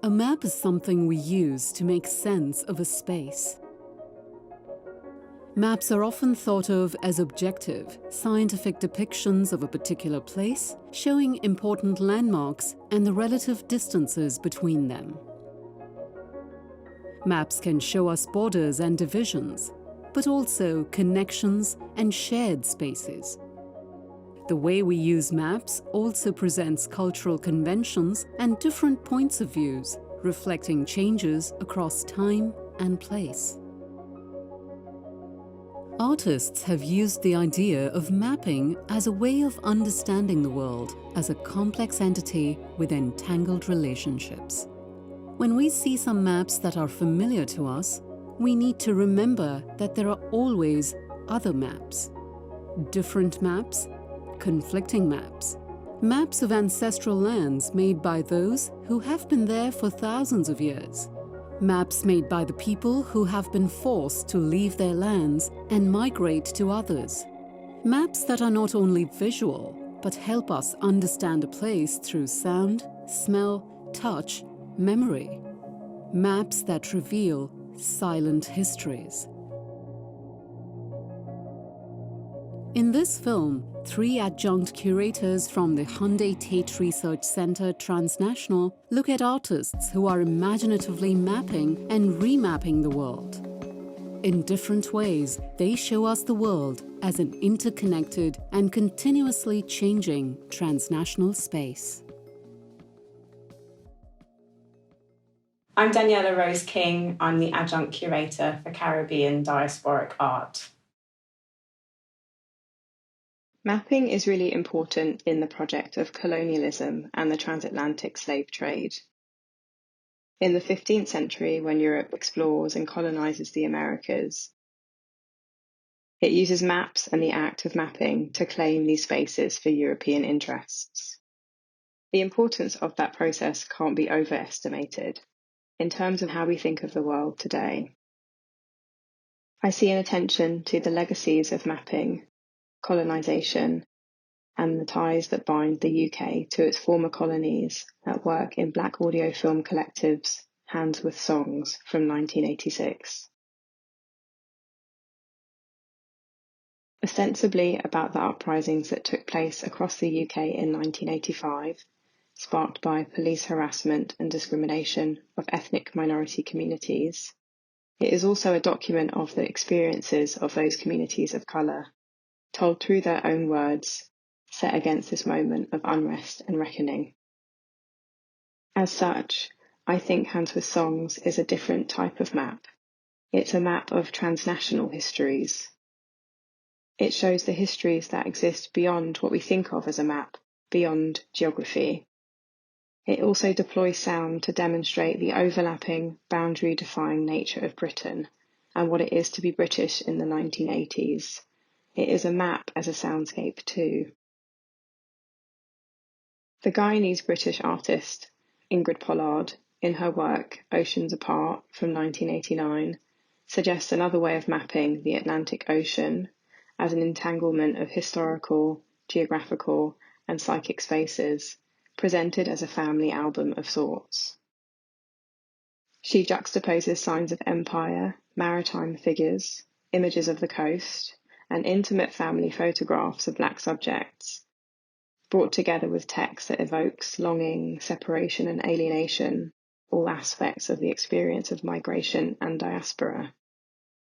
A map is something we use to make sense of a space. Maps are often thought of as objective, scientific depictions of a particular place, showing important landmarks and the relative distances between them. Maps can show us borders and divisions, but also connections and shared spaces. The way we use maps also presents cultural conventions and different points of views, reflecting changes across time and place. Artists have used the idea of mapping as a way of understanding the world as a complex entity with entangled relationships. When we see some maps that are familiar to us, we need to remember that there are always other maps. Different maps, conflicting maps. Maps of ancestral lands made by those who have been there for thousands of years. Maps made by the people who have been forced to leave their lands and migrate to others. Maps that are not only visual, but help us understand a place through sound, smell, touch, memory. Maps that reveal silent histories. In this film, 3 adjunct curators from the Hyundai Tate Research Centre Transnational look at artists who are imaginatively mapping and remapping the world. In different ways, they show us the world as an interconnected and continuously changing transnational space. I'm Daniella Rose King. I'm the Adjunct Curator for Caribbean Diasporic Art. Mapping is really important in the project of colonialism and the transatlantic slave trade. In the 15th century, when Europe explores and colonizes the Americas, it uses maps and the act of mapping to claim these spaces for European interests. The importance of that process can't be overestimated in terms of how we think of the world today. I see an attention to the legacies of mapping, colonization, and the ties that bind the UK to its former colonies at work in Black audio film collectives Hands with Songs from 1986. Ostensibly about the uprisings that took place across the UK in 1985, sparked by police harassment and discrimination of ethnic minority communities, it is also a document of the experiences of those communities of colour, told through their own words, set against this moment of unrest and reckoning. As such, I think Hands with Songs is a different type of map. It's a map of transnational histories. It shows the histories that exist beyond what we think of as a map, beyond geography. It also deploys sound to demonstrate the overlapping, boundary-defying nature of Britain and what it is to be British in the 1980s. It is a map as a soundscape too. The Guyanese-British artist Ingrid Pollard, in her work Oceans Apart from 1989, suggests another way of mapping the Atlantic Ocean as an entanglement of historical, geographical, and psychic spaces, presented as a family album of sorts. She juxtaposes signs of empire, maritime figures, images of the coast, and intimate family photographs of Black subjects, brought together with text that evokes longing, separation, and alienation, all aspects of the experience of migration and diaspora.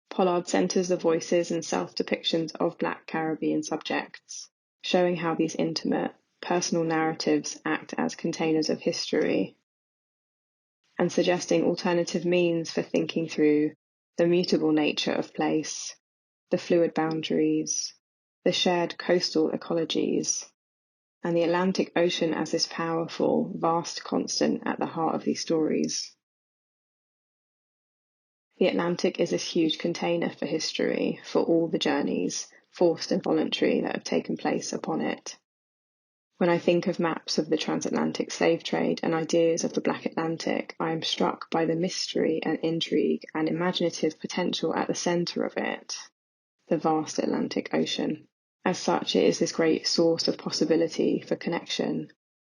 Pollard centres the voices and self-depictions of Black Caribbean subjects, showing how these intimate, personal narratives act as containers of history, and suggesting alternative means for thinking through the mutable nature of place, the fluid boundaries, the shared coastal ecologies, and the Atlantic Ocean as this powerful, vast constant at the heart of these stories. The Atlantic is this huge container for history, for all the journeys, forced and voluntary, that have taken place upon it. When I think of maps of the transatlantic slave trade and ideas of the Black Atlantic, I am struck by the mystery and intrigue and imaginative potential at the centre of it, the vast Atlantic Ocean. As such, it is this great source of possibility for connection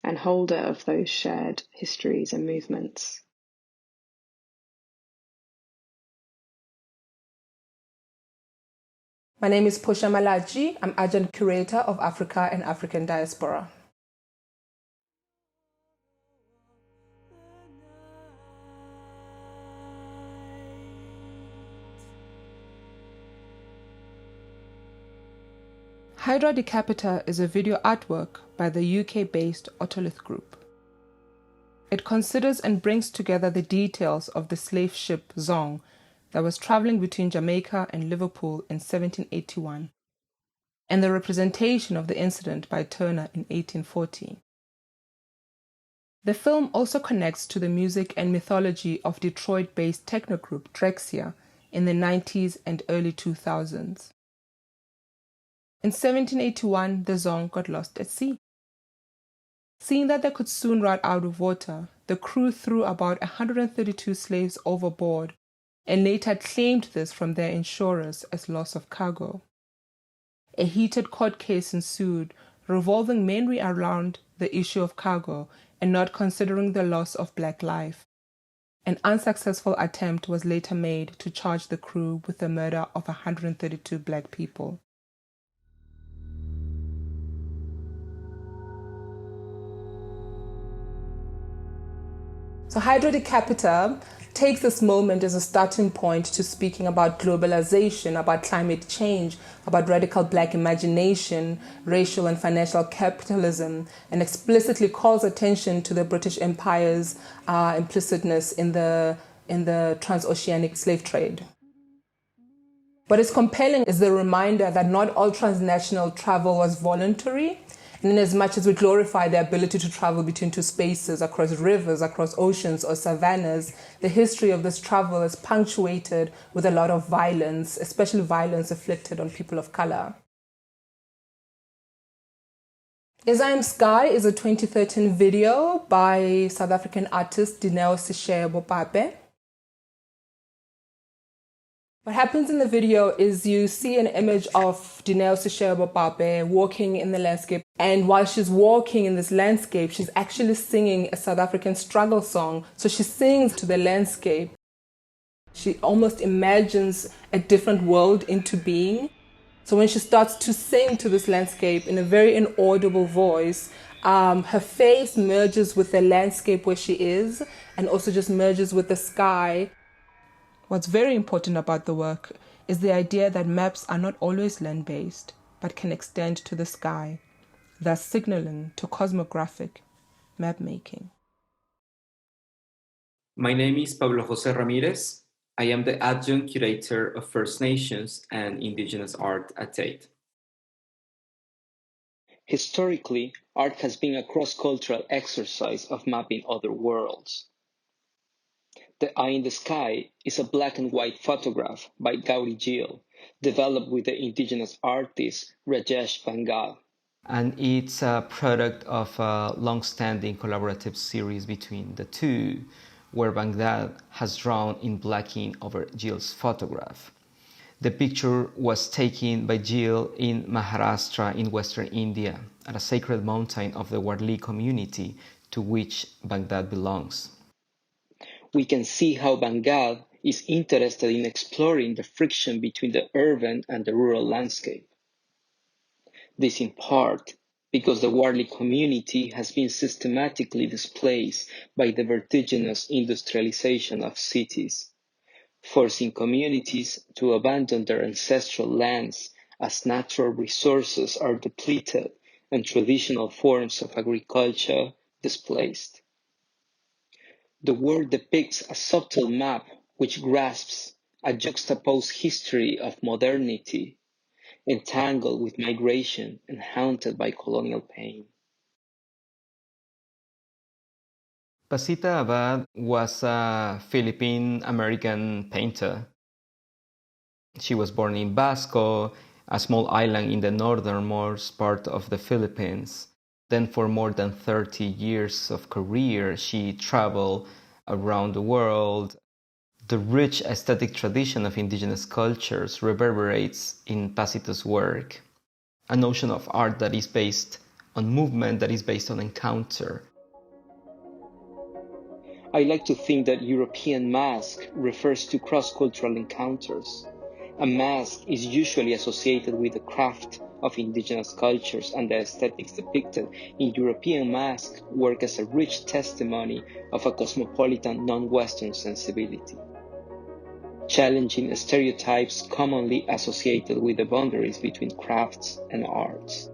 and holder of those shared histories and movements. My name is Portia Malatjie. I'm Adjunct Curator of Africa and African Diaspora. Hydra Decapita is a video artwork by the UK-based Otolith Group. It considers and brings together the details of the slave ship Zong that was traveling between Jamaica and Liverpool in 1781, and the representation of the incident by Turner in 1840. The film also connects to the music and mythology of Detroit-based techno group Drexciya in the 90s and early 2000s. In 1781, the Zong got lost at sea. Seeing that they could soon run out of water, the crew threw about 132 slaves overboard and later claimed this from their insurers as loss of cargo. A heated court case ensued, revolving mainly around the issue of cargo and not considering the loss of black life. An unsuccessful attempt was later made to charge the crew with the murder of 132 black people. So Hydra Decapita takes this moment as a starting point to speaking about globalization, about climate change, about radical black imagination, racial and financial capitalism, and explicitly calls attention to the British Empire's implicitness in the transoceanic slave trade. What is compelling is the reminder that not all transnational travel was voluntary, and in as much as we glorify the ability to travel between two spaces, across rivers, across oceans or savannas, the history of this travel is punctuated with a lot of violence, especially violence inflicted on people of color. As I Am Sky is a 2013 video by South African artist Daniella. What happens in the video is you see an image of Daniella walking in the landscape, and while she's walking in this landscape, she's actually singing a South African struggle song. So she sings to the landscape. She almost imagines a different world into being. So when she starts to sing to this landscape in a very inaudible voice, her face merges with the landscape where she is and also just merges with the sky. What's very important about the work is the idea that maps are not always land-based, but can extend to the sky, thus signaling to cosmographic map-making. My name is Pablo José Ramírez. I am the Adjunct Curator of First Nations and Indigenous art at Tate. Historically, art has been a cross-cultural exercise of mapping other worlds. The Eye in the Sky is a black and white photograph by Gauri Gill, developed with the Indigenous artist Rajesh Bangal. And it's a product of a long-standing collaborative series between the two, where Baghdad has drawn in black ink over Gill's photograph. The picture was taken by Gill in Maharashtra in western India, at a sacred mountain of the Warli community to which Baghdad belongs. We can see how Bangal is interested in exploring the friction between the urban and the rural landscape. This in part because the Warli community has been systematically displaced by the vertiginous industrialization of cities, forcing communities to abandon their ancestral lands as natural resources are depleted and traditional forms of agriculture displaced. The work depicts a subtle map which grasps a juxtaposed history of modernity, entangled with migration and haunted by colonial pain. Pasita Abad was a Philippine-American painter. She was born in Basco, a small island in the northernmost part of the Philippines. Then for more than 30 years of career, she traveled around the world. The rich aesthetic tradition of indigenous cultures reverberates in Pasito's work, a notion of art that is based on movement, that is based on encounter. I like to think that European mask refers to cross-cultural encounters, A mask is usually associated with the craft of indigenous cultures, and the aesthetics depicted in European masks work as a rich testimony of a cosmopolitan non-Western sensibility, challenging stereotypes commonly associated with the boundaries between crafts and arts.